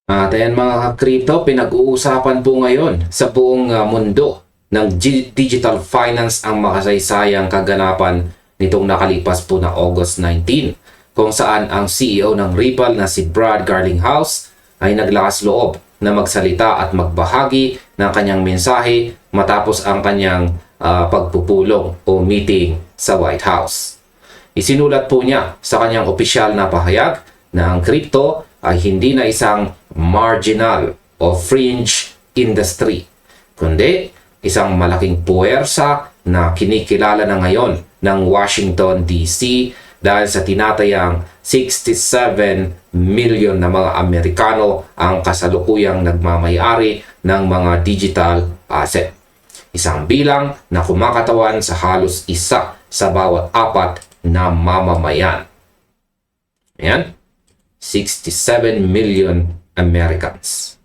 At ayan mga crypto, pinag-uusapan po ngayon sa buong mundo ng digital finance ang makasaysayang kaganapan nitong nakalipas po na August 19, kung saan ang CEO ng Ripple na si Brad Garlinghouse ay naglakas loob na magsalita at magbahagi ng kanyang mensahe matapos ang kanyang pagpupulong o meeting sa White House. Isinulat po niya sa kanyang opisyal na pahayag na ang crypto ay hindi na isang marginal o fringe industry, kundi isang malaking puwersa na kinikilala na ngayon ng Washington DC dahil sa tinatayang 67 million na mga Amerikano ang kasalukuyang nagmamayari ng mga digital asset. Isang bilang na kumakatawan sa halos isa sa bawat apat na mamamayan. Ayan. 67 million Americans.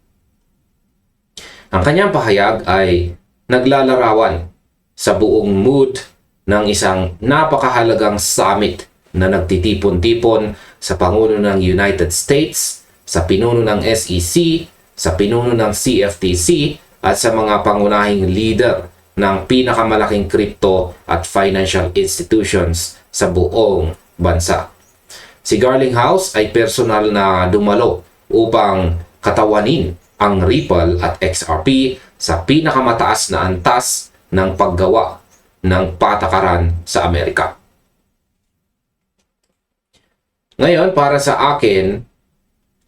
Ang kanyang pahayag ay naglalarawan sa buong mood ng isang napakahalagang summit na nagtitipon-tipon sa Pangulo ng United States, sa pinuno ng SEC, sa pinuno ng CFTC at sa mga pangunahing leader ng pinakamalaking crypto at financial institutions sa buong bansa. Si Garlinghouse ay personal na dumalo upang katawanin ang Ripple at XRP sa pinakamataas na antas ng paggawa ng patakaran sa Amerika. Ngayon, para sa akin,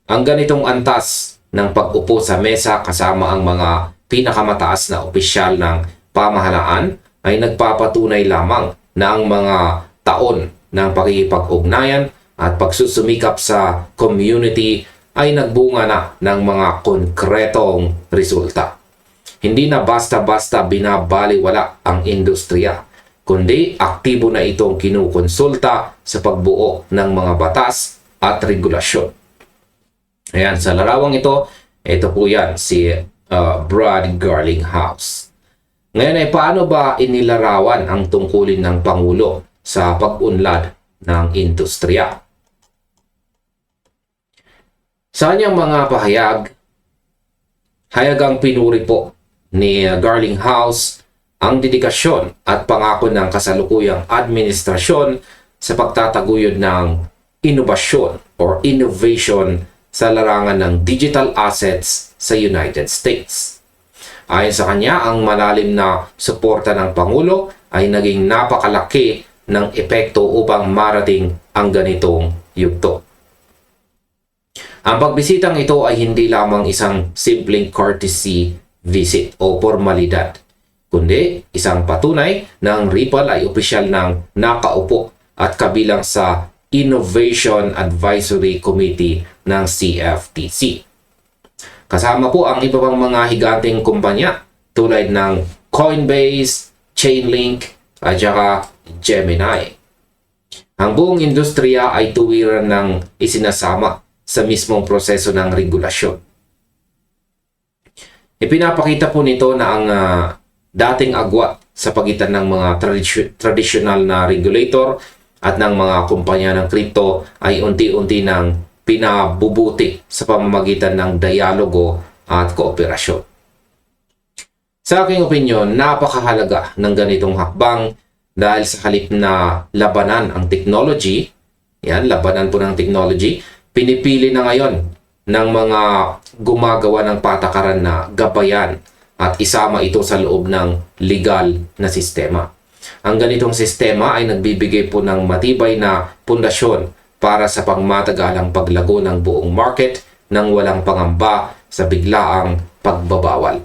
ang ganitong antas ng pag-upo sa mesa kasama ang mga pinakamataas na opisyal ng pamahalaan ay nagpapatunay lamang na ang mga taon ng pakikipag-ugnayan at pagsusumikap sa community ay nagbunga na ng mga konkretong resulta. Hindi na basta-basta binabaliwala ang industriya, kundi aktibo na itong kinukonsulta sa pagbuo ng mga batas at regulasyon. Ayan, sa larawang ito po yan si Brad Garlinghouse. Ngayon ay paano ba inilarawan ang tungkulin ng Pangulo sa pag-unlad ng industriya? Sa kanyang mga pahayag, hayagang pinuri po ni Garlinghouse ang dedikasyon at pangako ng kasalukuyang administrasyon sa pagtataguyod ng inobasyon or innovation sa larangan ng digital assets sa United States. Ayon sa kanya, ang malalim na suporta ng Pangulo ay naging napakalaki ng epekto upang marating ang ganitong yugto. Ang pagbisitang ito ay hindi lamang isang simpleng courtesy visit o formalidad, kundi isang patunay na ang Ripple ay opisyal ng nakaupo at kabilang sa Innovation Advisory Committee ng CFTC. Kasama po ang iba pang mga higanteng kumpanya tulad ng Coinbase, Chainlink at saka Gemini. Ang buong industriya ay tuwiran ng isinasama sa mismong proseso ng regulasyon. Ipinapakita po nito na ang dating agwat sa pagitan ng mga traditional na regulator at ng mga kumpanya ng crypto ay unti-unti nang pinabubuti sa pamamagitan ng dialogo at kooperasyon. Sa aking opinyon, napakahalaga ng ganitong hakbang dahil sa halip na labanan ang technology, labanan po ng technology, pinipili na ngayon ng mga gumagawa ng patakaran na gabayan at isama ito sa loob ng legal na sistema. Ang ganitong sistema ay nagbibigay po ng matibay na pundasyon para sa pangmatagalang paglago ng buong market nang walang pangamba sa biglaang pagbabawal.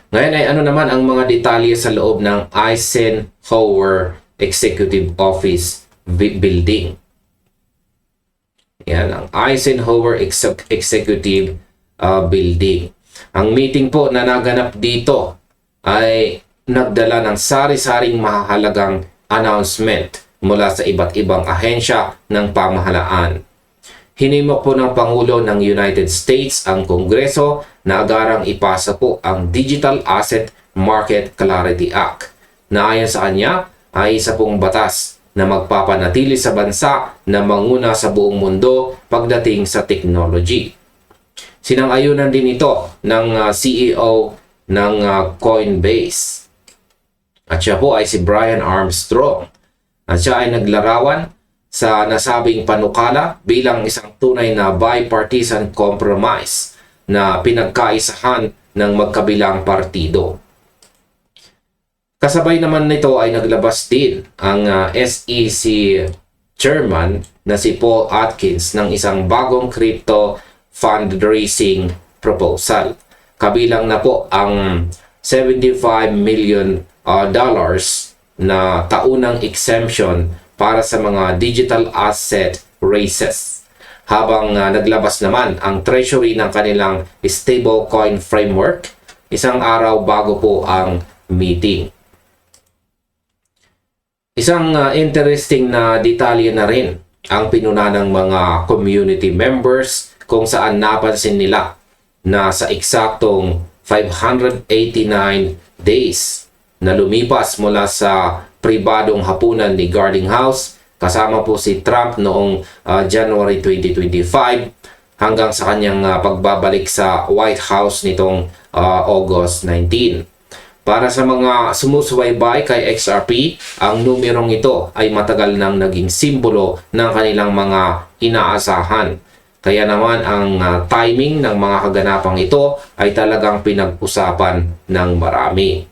Ngayon ay ano naman ang mga detalye sa loob ng Eisenhower Executive Office Building. Yan, ang Eisenhower Executive Building. Ang meeting po na naganap dito ay nagdala ng sari-saring mahalagang announcement mula sa iba't ibang ahensya ng pamahalaan. Hinimok po ng Pangulo ng United States ang Kongreso na agarang ipasa po ang Digital Asset Market Clarity Act na ayon sa kanya ay isa pong batas na magpapanatili sa bansa na manguna sa buong mundo pagdating sa technology. Sinang-ayunan din ito ng CEO ng Coinbase. At siya po ay si Brian Armstrong. At siya ay naglarawan sa nasabing panukala bilang isang tunay na bipartisan compromise na pinagkaisahan ng magkabilang partido. Kasabay naman nito ay naglabas din ang SEC chairman na si Paul Atkins ng isang bagong crypto fundraising proposal. Kabilang na po ang $75 million na taunang exemption para sa mga digital asset raises. Habang naglabas naman ang treasury ng kanilang stablecoin framework isang araw bago po ang meeting. Isang interesting na detalye na rin ang pinuna ng mga community members kung saan napansin nila na sa eksaktong 589 days na lumipas mula sa pribadong hapunan ni Guarding House kasama po si Trump noong January 2025 hanggang sa kanyang pagbabalik sa White House nitong August 19. Para sa mga sumusubaybay kay XRP, ang numerong ito ay matagal nang naging simbolo ng kanilang mga inaasahan. Kaya naman ang timing ng mga kaganapang ito ay talagang pinag-usapan ng marami.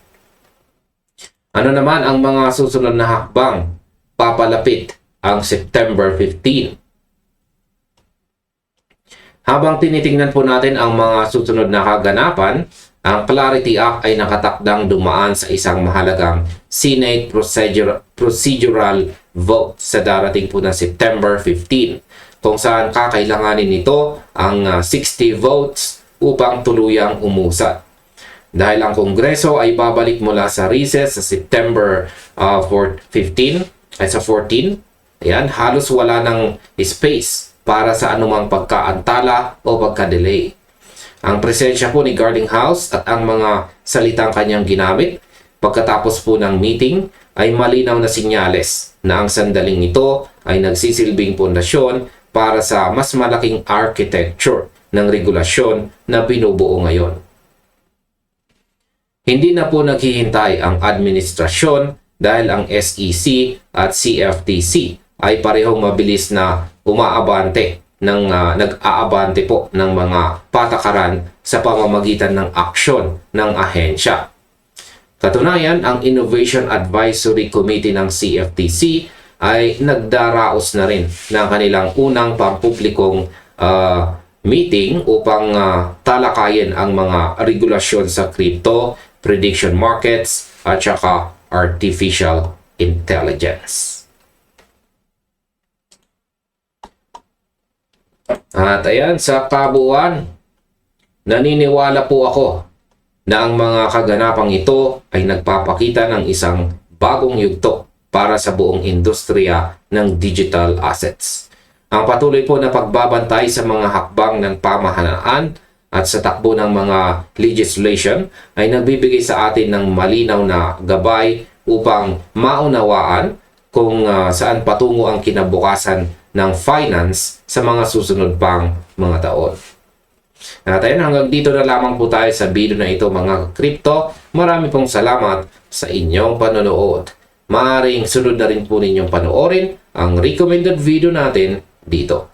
Ano naman ang mga susunod na hakbang? Papalapit ang September 15. Habang tinitingnan po natin ang mga susunod na kaganapan, ang Clarity Act ay nakatakdang dumaan sa isang mahalagang Senate procedural vote sa darating po na September 15, kung saan kakailanganin nito ang 60 votes upang tuluyang umusad. Dahil ang Kongreso ay babalik mula sa recess sa September 14, ayan, halos wala ng space para sa anumang pagkaantala o pagka-delay. Ang presensya po ni Guarding House at ang mga salitang kanyang ginamit pagkatapos po ng meeting ay malinaw na sinyales na ang sandaling ito ay nagsisilbing pundasyon para sa mas malaking architecture ng regulasyon na binubuo ngayon. Hindi na po naghihintay ang administrasyon dahil ang SEC at CFTC ay parehong mabilis na umaabante nag-aabante po ng mga patakaran sa pamamagitan ng aksyon ng ahensya. Katunayan, ang Innovation Advisory Committee ng CFTC ay nagdaraos na rin ng kanilang unang pampublikong meeting upang talakayin ang mga regulasyon sa crypto, prediction markets, at saka artificial intelligence. At ayan, sa kabuuan, naniniwala po ako na ang mga kaganapang ito ay nagpapakita ng isang bagong yugto para sa buong industriya ng digital assets. Ang patuloy po na pagbabantay sa mga hakbang ng pamahalaan at sa takbo ng mga legislation ay nagbibigay sa atin ng malinaw na gabay upang maunawaan kung saan patungo ang kinabukasan ng finance sa mga susunod pang mga taon. At ayun, hanggang dito na lamang po tayo sa video na ito mga crypto. Marami pong salamat sa inyong panonood. Maaaring sunod na rin po ninyong panoorin ang recommended video natin dito.